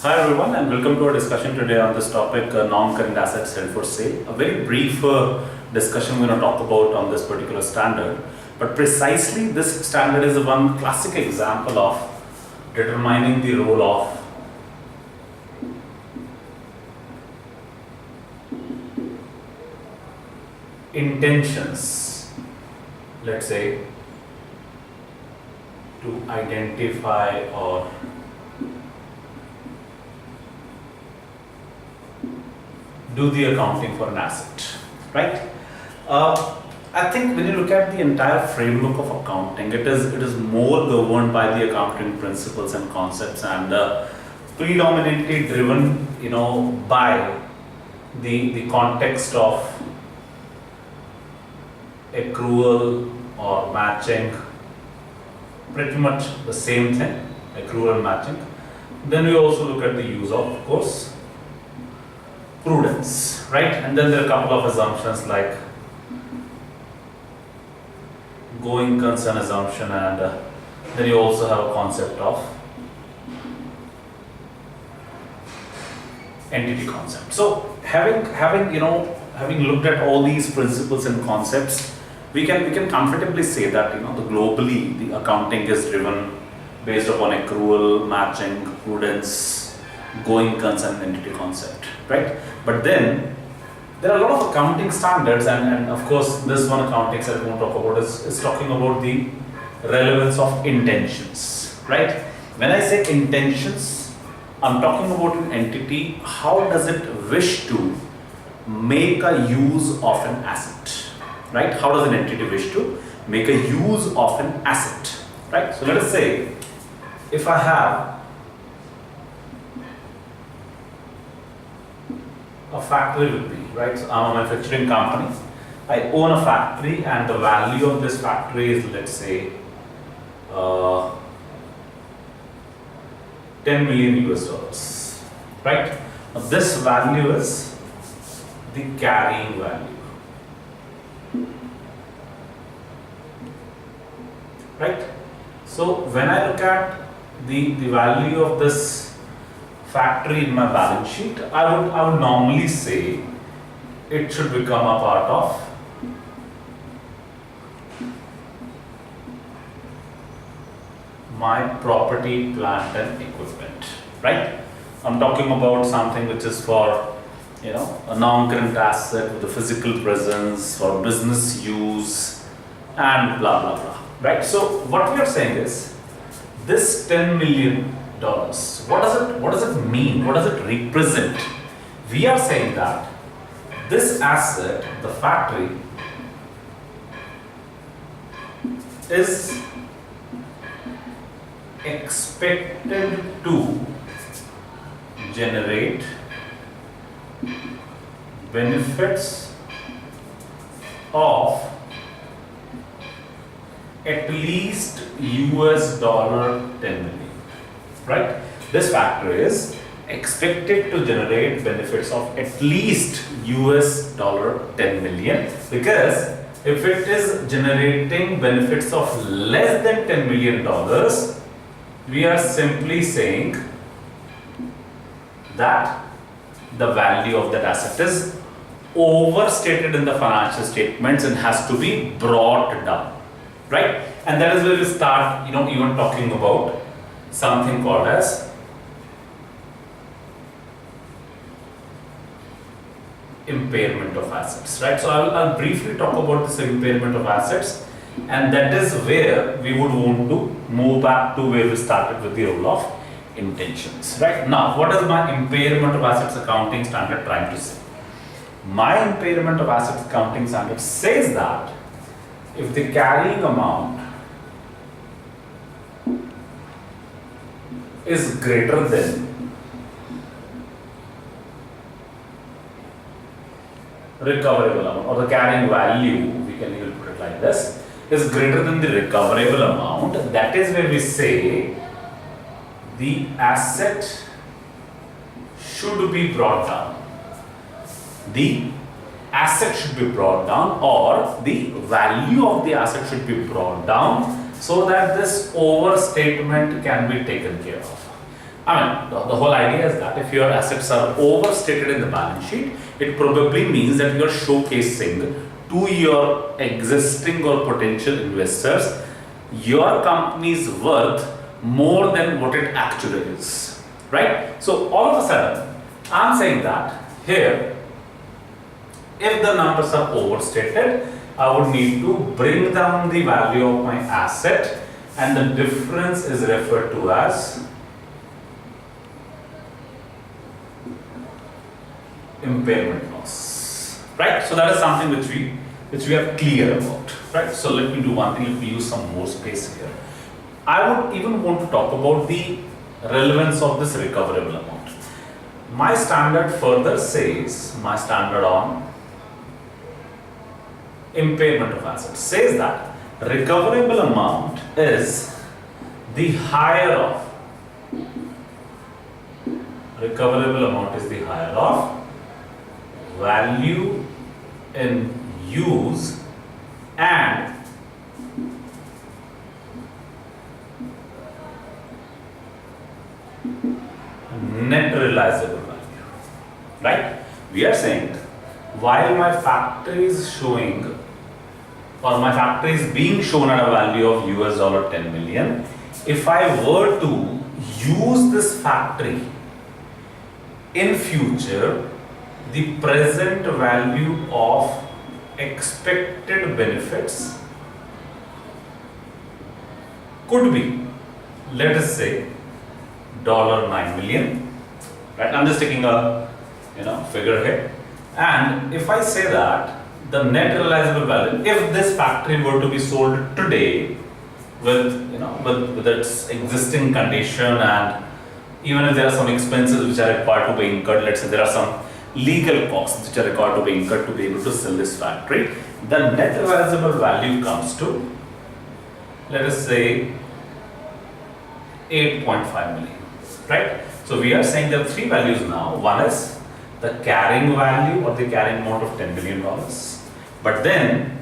Hi everyone and welcome to our discussion today on this topic, non-current assets held for sale. A very brief discussion we're going to talk about on this particular standard, but precisely this standard is one classic example of determining the role of intentions, let's say, to identify or do the accounting for an asset, right? I think when you look at the entire framework of accounting, it is more governed by the accounting principles and concepts, and predominantly driven, by the context of accrual or matching, pretty much the same thing, accrual and matching. Then we also look at the use of course, prudence, right? And then there are a couple of assumptions like going concern assumption, and then you also have a concept of entity concept. So having looked at all these principles and concepts, we can comfortably say that the globally the accounting is driven based upon accrual, matching, prudence, going concern, entity concept, right? But then there are a lot of accounting standards, and of course this one accounting that we want to talk about is talking about the relevance of intentions, right? When I say intentions, I'm talking about an entity. How does it wish to make a use of an asset, right? How does an entity wish to make a use of an asset, right? So let us say if I have a factory with me, right? So I'm a manufacturing company. I own a factory, and the value of this factory is, let's say, 10 million US dollars, right? Now this value is the carrying value, right? So when I look at the value of this factory in my balance sheet, I would normally say it should become a part of my property, plant and equipment, right? I'm talking about something which is for a non-current asset with a physical presence for business use and blah blah blah, right? So what we are saying is this $10 million, what does it mean? What does it represent? We are saying that this asset, the factory, is expected to generate benefits of at least US dollar 10 million, right? This factory is expected to generate benefits of at least US dollar 10 million, because if it is generating benefits of less than $10 million, we are simply saying that the value of that asset is overstated in the financial statements and has to be brought down, right? And that is where we start, even talking about something called as impairment of assets, right? So I'll briefly talk about this impairment of assets, and that is where we would want to move back to where we started with the role of intentions, right? Now, what is my impairment of assets accounting standard trying to say? My impairment of assets accounting standard says that if the carrying amount is greater than recoverable amount, or the carrying value, we can even put it like this, is greater than the recoverable amount, that is where we say the asset should be brought down. The asset should be brought down, or the value of the asset should be brought down, so that this overstatement can be taken care of. I mean, the whole idea is that if your assets are overstated in the balance sheet, it probably means that you are showcasing to your existing or potential investors your company's worth more than what it actually is, right? So all of a sudden, I'm saying that here, if the numbers are overstated, I would need to bring down the value of my asset, and the difference is referred to as impairment loss, right? So that is something which we are clear about, right? So let me do one thing, let me use some more space here. I would even want to talk about the relevance of this recoverable amount. My standard further says, my standard on impairment of assets says that recoverable amount is the higher of value in use and net realizable value, right? We are saying while my factory is showing, or my factory is being shown at a value of US $10 million, if I were to use this factory in future, the present value of expected benefits could be, let us say, $9 million, right? I'm just taking a figure here, and if I say that the net realizable value, if this factory were to be sold today with its existing condition, and even if there are some expenses which are required to be incurred, let's say there are some legal costs which are required to be incurred to be able to sell this factory, the net realizable value comes to, let us say, 8.5 million, right? So we are saying there are three values now. One is the carrying value or the carrying amount of $10 million. But then,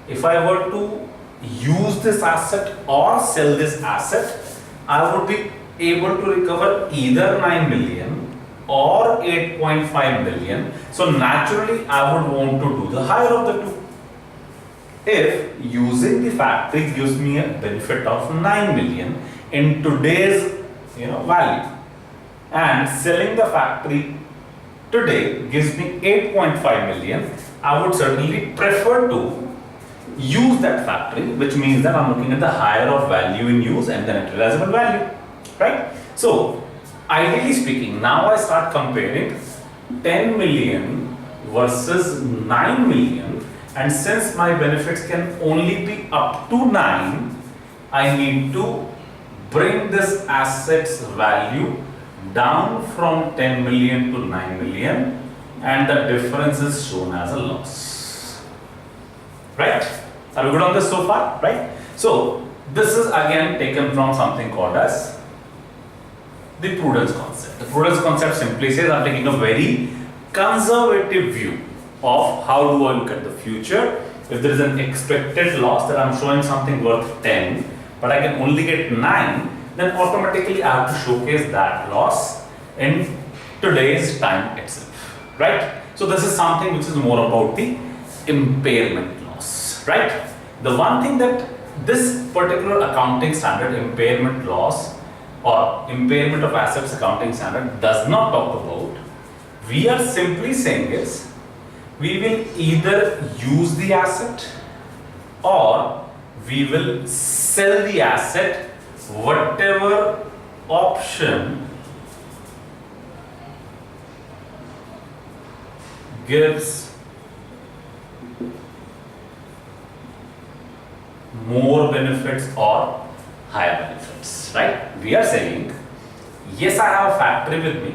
if I were to use this asset or sell this asset, I would be able to recover either 9 million or 8.5 million. So naturally, I would want to do the higher of the two. If using the factory gives me a benefit of 9 million in today's value, and selling the factory today gives me 8.5 million, I would certainly prefer to use that factory, which means that I'm looking at the higher of value in use and the net realizable value, right? So ideally speaking, now I start comparing 10 million versus 9 million, and since my benefits can only be up to 9, I need to bring this asset's value down from 10 million to 9 million, and the difference is shown as a loss, right? Are we good on this so far, right? So this is again taken from something called as the prudence concept. The prudence concept simply says I'm taking a very conservative view of how do I look at the future. If there is an expected loss that I'm showing something worth 10, but I can only get 9, then automatically I have to showcase that loss in today's time itself, right? So this is something which is more about the impairment loss, right? The one thing that this particular accounting standard, impairment loss or impairment of assets accounting standard, does not talk about, we are simply saying is we will either use the asset or we will sell the asset, whatever option gives more benefits or higher benefits, right? We are saying, yes, I have a factory with me,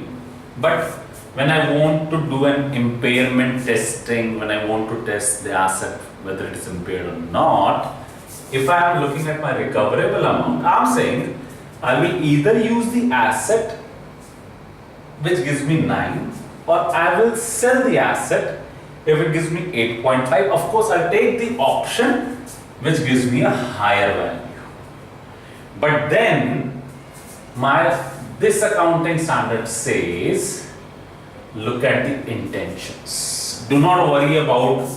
but when I want to do an impairment testing, when I want to test the asset, whether it is impaired or not, if I am looking at my recoverable amount, I am saying I will either use the asset which gives me 9, or I will sell the asset if it gives me 8.5. Of course, I'll take the option which gives me a higher value. But then my This accounting standard says, look at the intentions. Do not worry about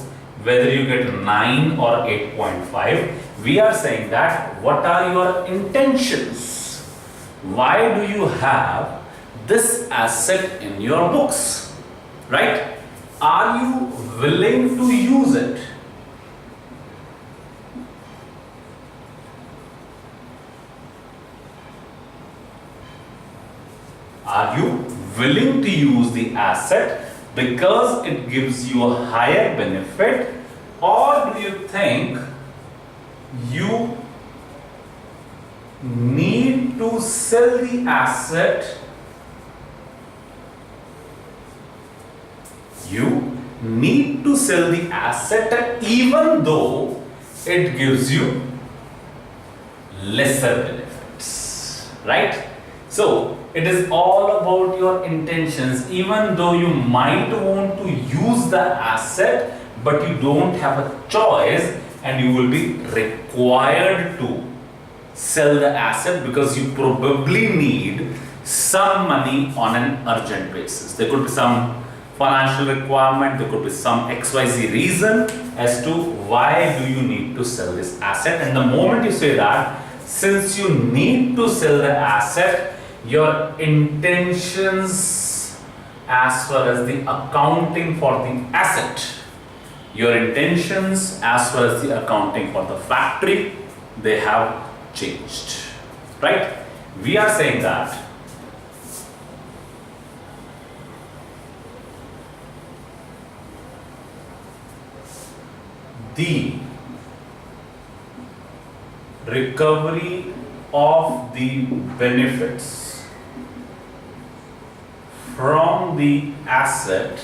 whether you get 9 or 8.5. We are saying that what are your intentions? Why do you have this asset in your books? Right? Are you willing to use it? Are you willing to use the asset because it gives you a higher benefit, or do you think you need to sell the asset? You need to sell the asset even though it gives you lesser benefits, right? So it is all about your intentions. Even though you might want to use the asset, but you don't have a choice and you will be required to sell the asset because you probably need some money on an urgent basis. There could be some financial requirement, there could be some XYZ reason as to why do you need to sell this asset. And the moment you say that, since you need to sell the asset, your intentions as far as the accounting for the asset, your intentions as far as the accounting for the factory, they have changed, right? We are saying that the recovery of the benefits from the asset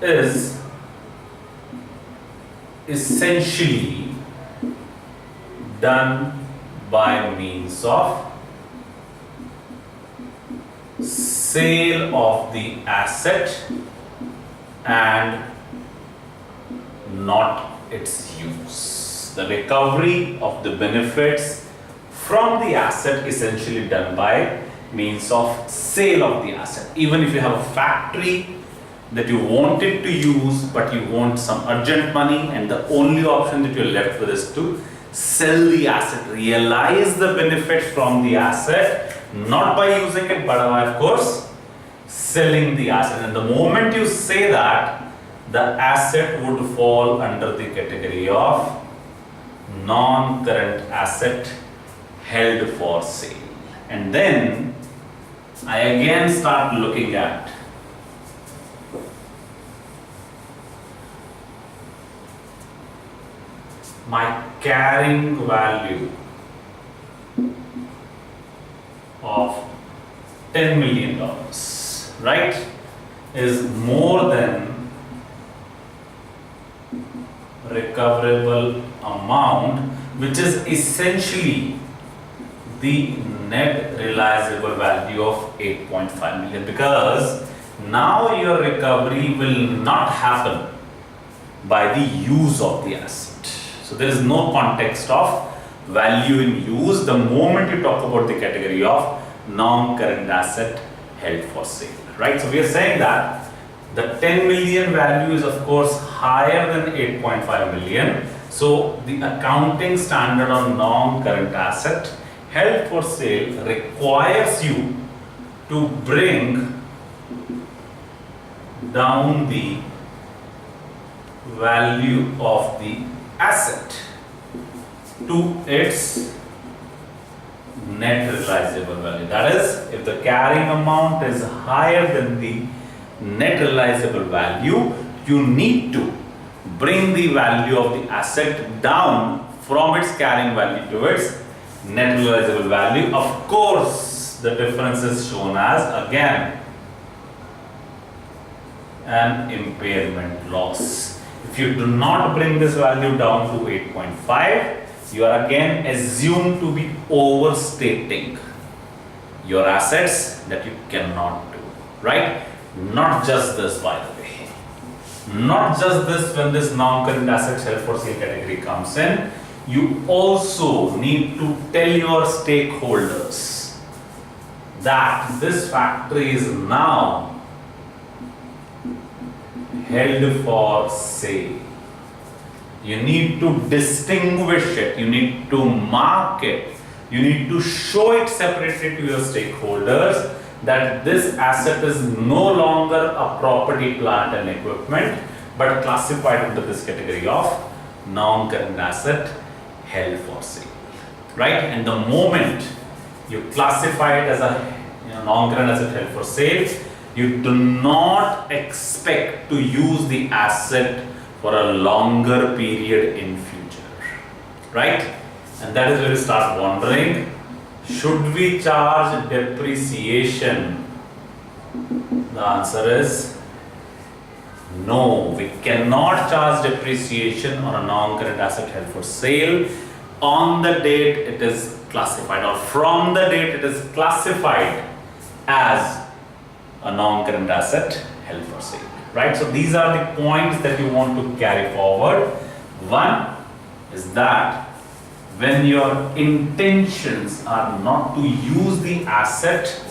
is essentially done by means of sale of the asset and not its use. The recovery of the benefits from the asset essentially done by means of sale of the asset. Even if you have a factory that you wanted to use but you want some urgent money and the only option that you're left with is to sell the asset, realize the benefit from the asset, not by using it but by of course selling the asset. And the moment you say that, the asset would fall under the category of non-current asset held for sale. And then I again start looking at my carrying value of $10 million, right, is more than recoverable amount, which is essentially the net realizable value of 8.5 million, because now your recovery will not happen by the use of the asset. So there is no context of value in use the moment you talk about the category of non-current asset held for sale, right? So we are saying that the 10 million value is of course higher than 8.5 million. So the accounting standard on non-current asset held for sale requires you to bring down the value of the asset to its net realizable value. That is, if the carrying amount is higher than the net realizable value, you need to bring the value of the asset down from its carrying value to its net realizable value. Of course, the difference is shown as again an impairment loss. If you do not bring this value down to 8.5, you are again assumed to be overstating your assets that you cannot do, right? Not just this, by the way. Not just this, when this non-current asset held for sale category comes in, you also need to tell your stakeholders that this factory is now held for sale. You need to distinguish it, you need to mark it, you need to show it separately to your stakeholders that this asset is no longer a property, plant and equipment, but classified into this category of non-current asset held for sale, right? And the moment you classify it as a non-current asset held for sale, you do not expect to use the asset for a longer period in future, right? And that is where you start wondering, should we charge depreciation? The answer is no, we cannot charge depreciation on a non-current asset held for sale on the date it is classified, or from the date it is classified as a non-current asset held for sale, right? So these are the points that you want to carry forward. One is that when your intentions are not to use the asset,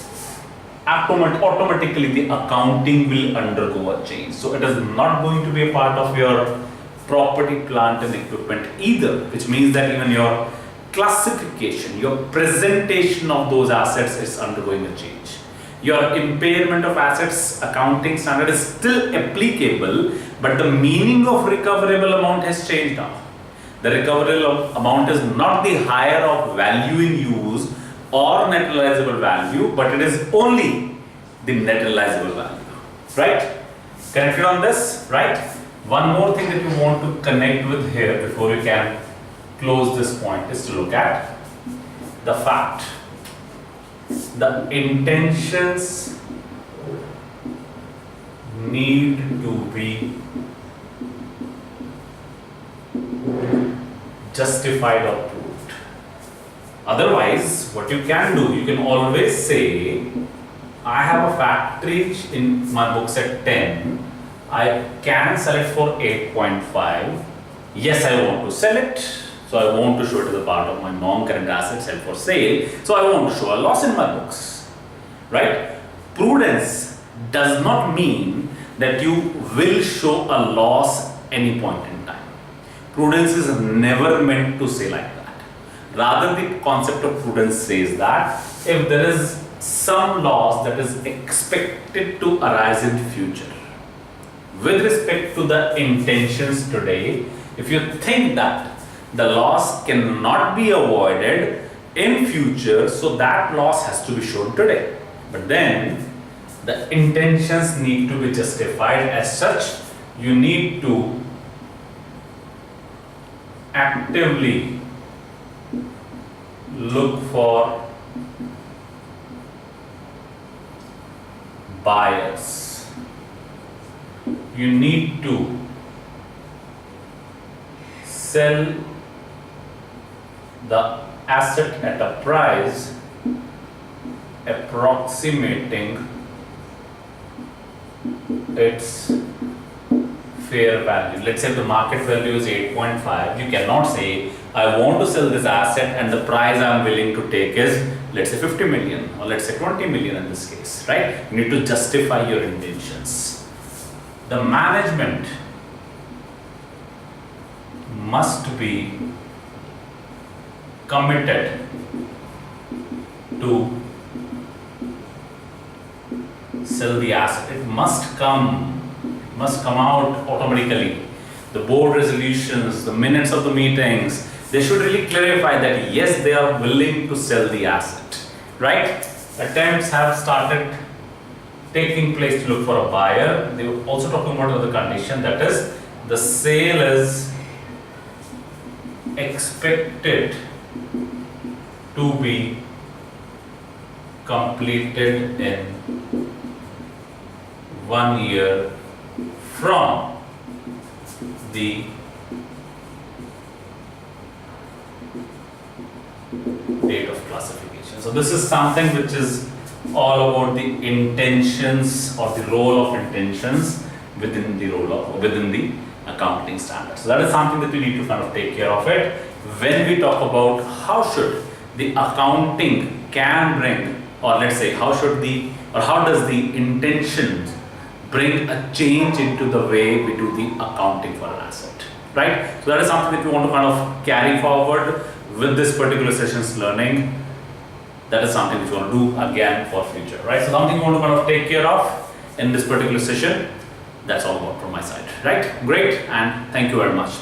automatically the accounting will undergo a change. So it is not going to be a part of your property, plant and equipment either, which means that even your classification, your presentation of those assets is undergoing a change. Your impairment of assets accounting standard is still applicable, but the meaning of recoverable amount has changed now. The recoverable amount is not the higher of value in use or net realizable value, but it is only the net realizable value, right? Connected on this, right? One more thing that you want to connect with here before we can close this point is to look at the fact. The intentions need to be justified or proved. Otherwise, what you can do, you can always say, I have a factory in my books at 10, I can sell it for 8.5. Yes, I want to sell it, so I want to show it as a part of my non-current assets held for sale, so I want to show a loss in my books, right? Prudence does not mean that you will show a loss any point in time. Prudence is never meant to say like that. Rather, the concept of prudence says that if there is some loss that is expected to arise in future, with respect to the intentions today, if you think that the loss cannot be avoided in future, so that loss has to be shown today. But then the intentions need to be justified. As such, you need to actively look for buyers. You need to sell the asset at a price approximating its fair value. Let's say the market value is 8.5. You cannot say, I want to sell this asset and the price I'm willing to take is, let's say 50 million or let's say 20 million in this case, right? You need to justify your intentions. The management must be committed to sell the asset. It must come out automatically. The board resolutions, the minutes of the meetings, they should really clarify that yes, they are willing to sell the asset, right? Attempts have started taking place to look for a buyer. They were also talking about the condition, that is, the sale is expected to be completed in 1 year from the date of classification. So this is something which is all about the intentions or the role of intentions within the accounting standards. So that is something that we need to kind of take care of it when we talk about how should the accounting can bring or let's say how does the intentions bring a change into the way we do the accounting for an asset, right? So that is something that we want to kind of carry forward with this particular session's learning. That is something which we want to do again for future, right? So something we want to kind of take care of in this particular session. That's all about from my side, right? Great, and thank you very much.